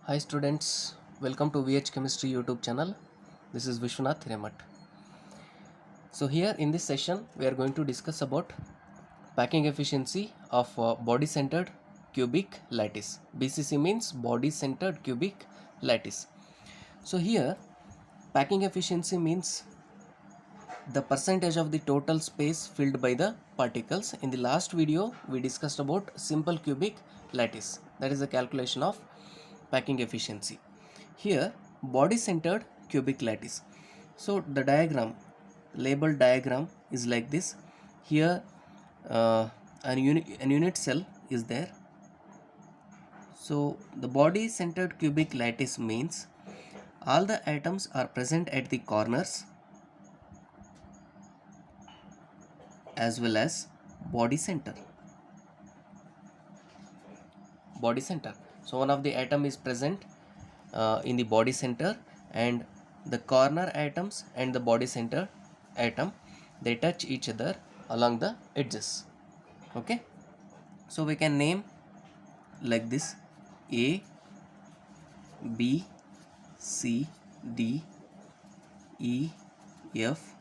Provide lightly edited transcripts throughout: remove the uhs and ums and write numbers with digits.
Hi students, welcome to VH Chemistry YouTube channel. This is Vishwanath Hiremat. So here in this session we are going to discuss about packing efficiency of body centered cubic lattice. BCC means body centered cubic lattice. So here packing efficiency means the percentage of the total space filled by the particles. In the last video we discussed about simple cubic lattice, that is the calculation of packing efficiency. Here body centered cubic lattice. So the diagram, labeled diagram, is like this. Here an unit cell is there. So the body centered cubic lattice means all the atoms are present at the corners as well as body center. So one of the atom is present in the body center, and the corner atoms and the body center atom, they touch each other along the edges. Okay, so we can name like this: A, B, C, D, E, F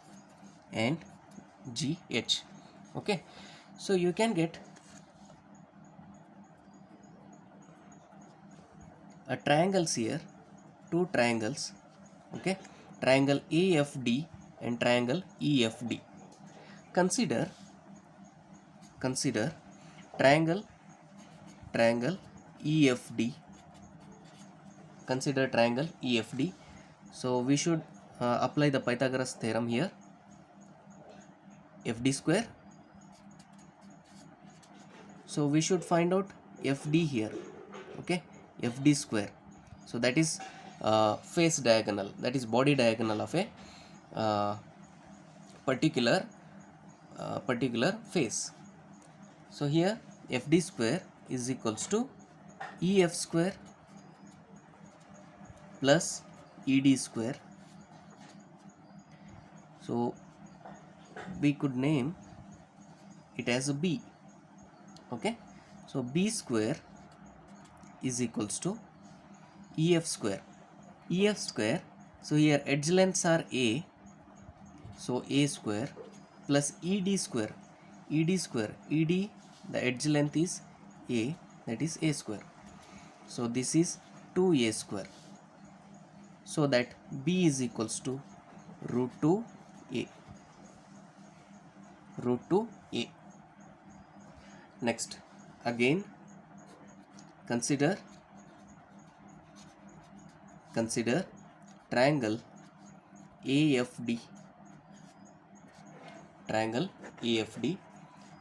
and G, H. Okay, so you can get a triangles here, two triangles. Okay, triangle AFD and triangle EFD. Consider triangle EFD. Consider triangle EFD. So we should apply the Pythagoras theorem here. FD square. So we should find out FD here. Okay, FD square. So that is face diagonal, that is body diagonal of a uh, particular face. So here FD square is equals to EF square plus ED square. So we could name it as a B. Okay, so B square is equals to EF square. So here edge lengths are A, so A square plus ED square. ED, the edge length is A, that is A square. So this is 2A square. So that B is equals to root 2A. Next, again consider triangle AFD.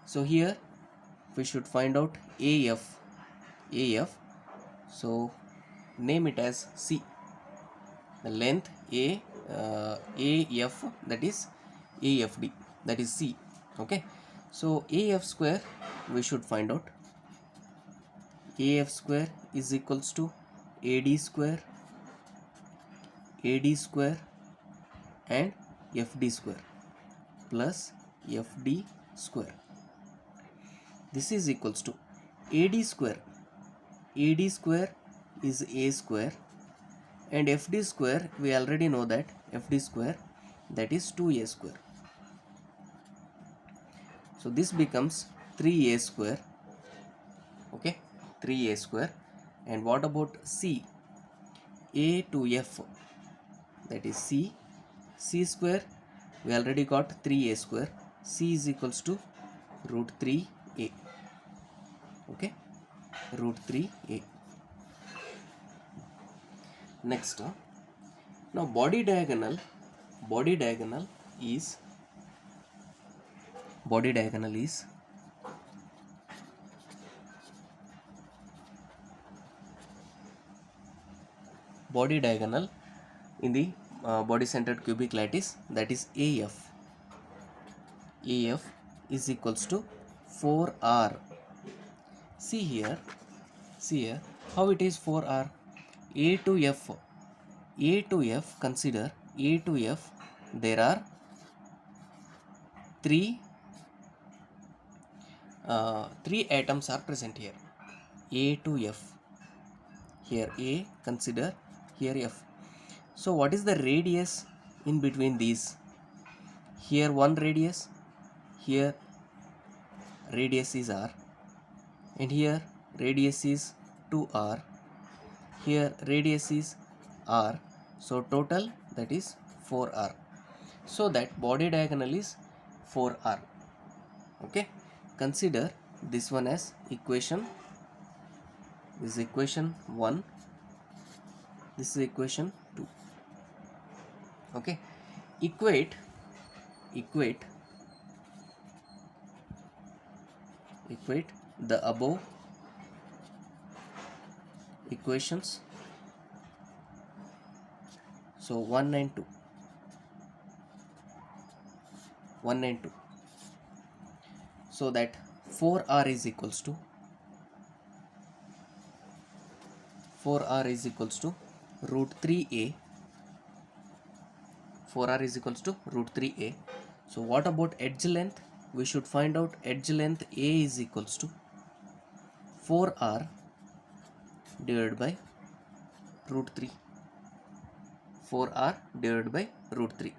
So here we should find out AF. So name it as C. The length AF, that is AFD, that is C. Okay, so AF square we should find out. AF square is equals to AD square and FD square plus FD square. This is equals to AD square. AD square is A square and FD square, we already know that FD square, that is 2A square. So this becomes 3A square. Okay, 3A square. And what about C? A to F, that is C square, we already got 3A square. C is equals to root 3A. Okay, root 3A. Next, now body diagonal is in the body centered cubic lattice, that is AF. AF is equals to 4R. See here how it is 4R. A to F, consider A to F, there are three atoms are present here. A to F, here A, consider here F. So what is the radius in between these? Here one radius, here radius is R, and here radius is 2R, here radius is R, so total that is 4R. So that body diagonal is 4R. Okay, consider this one as equation. This is equation 1, this is equation 2. Okay, equate the above equations. So 1 and 2, so that 4R is equals to root 3a. 4R is equals to root 3a. So what about edge length? We should find out edge length A is equals to 4R divided by root 3. 4R divided by root 3.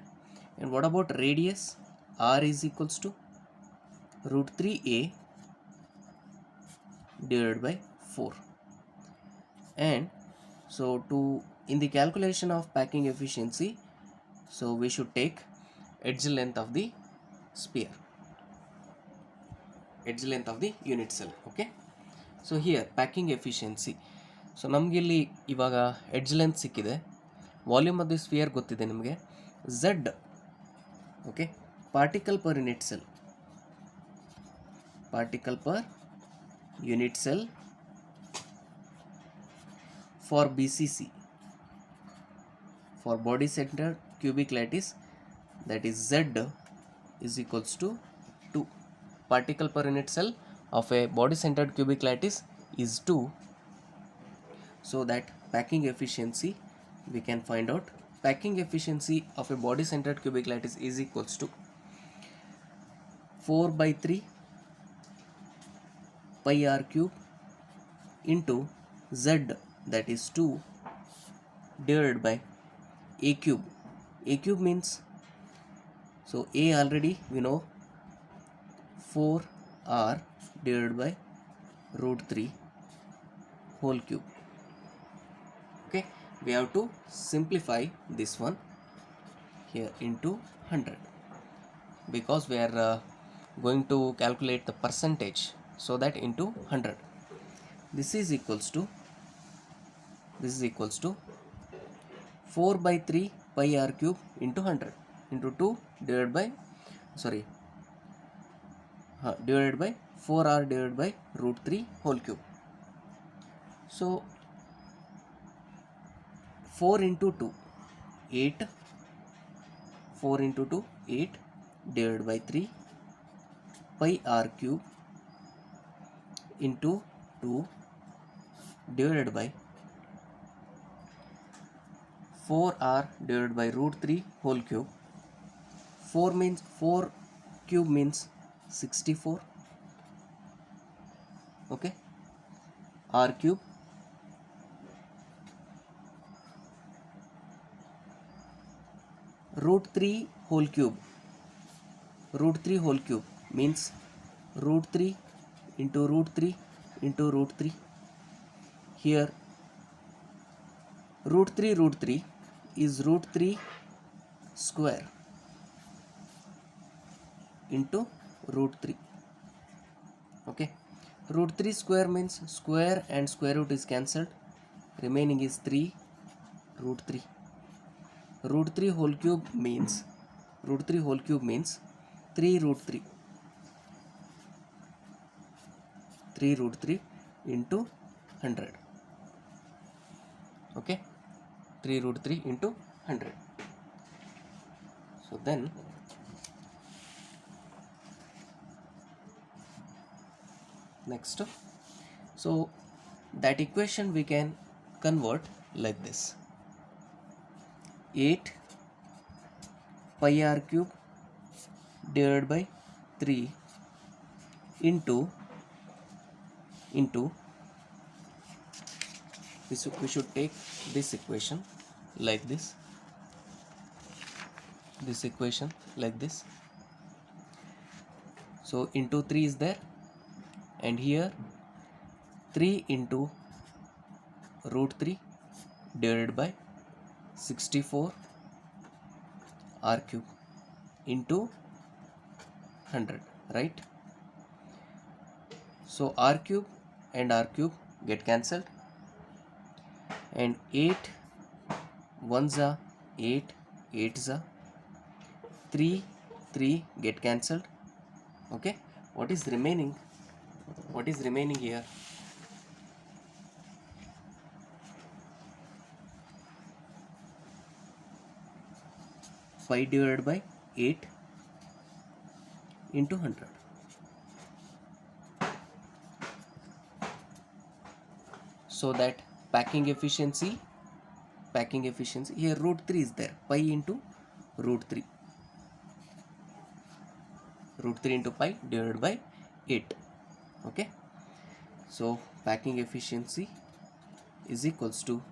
And what about radius? R is equals to root 3a divided by 4. And so in the calculation of packing efficiency, so we should take edge length of the sphere, edge length of the unit cell. Okay, so here packing efficiency. So ನಮಗೆ ಇಲ್ಲಿ ಇವಾಗ edge length ಸಿಕ್ಕಿದೆ, volume of the sphere ಗೊತ್ತಿದೆ ನಿಮಗೆ, Z. Okay, particle per unit cell, particle per unit cell for BCC, for body centered cubic lattice, that is Z is equals to 2. Particle per unit cell of a body centered cubic lattice is 2. So that packing efficiency we can find out. Packing efficiency of a body centered cubic lattice is equals to 4 by 3 pi r cube into Z, that is 2, divided by a cube. A cube means, so A already we know, 4R divided by root 3 whole cube. Okay, we have to simplify this one here into 100 because we are going to calculate the percentage, so that into 100. This is equals to 4 by 3 pi r cube into 100 into 2 divided by divided by 4R divided by root 3 whole cube. So 4 into 2 8, 4 into 2 8 divided by 3 pi r cube into 2 divided by 4R divided by root 3 whole cube. 4 cube means 64. Okay, r cube root 3 whole cube. Root 3 whole cube means root 3 into root 3 into root 3. Here root 3 is root 3 square into root 3. Okay, root 3 square means square and square root is cancelled, remaining is 3 root 3. Root 3 whole cube means 3 root 3. 3 root 3 into 100. Okay, 3 root 3 into 100. So then next, so that equation we can convert like this: 8 pi r cube divided by 3 into we should take this equation like this, equation like this. So into 3 is there, and here 3 into root 3 divided by 64 r cube into 100, right? So r cube and r cube get cancelled, and 8 ones are 8, 8s are 3, 3 get cancelled. Okay, what is remaining? What is remaining here? Pi divided by 8 into 100. So that packing efficiency here, root 3 is there, pi into root 3 into pi divided by 8. Okay, so packing efficiency is equals to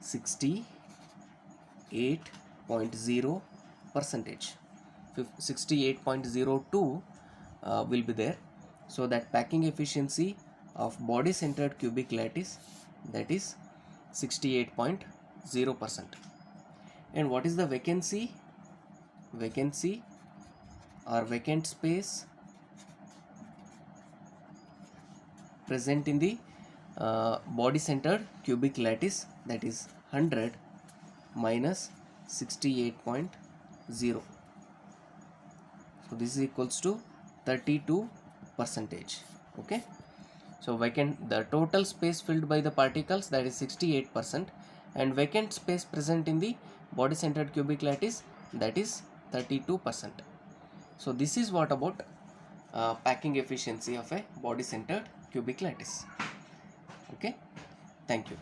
68.0%. 68.02 will be there. So that packing efficiency of body centered cubic lattice, that is 68.0%. And what is the vacancy? Vacancy or vacant space present in the body centered cubic lattice, that is 100 minus 68.0. So this is equals to 32%. Okay, so the total space filled by the particles, that is 68%, and vacant space present in the body centered cubic lattice, that is 32%. So this is what about packing efficiency of a body centered cubic lattice. Okay, thank you.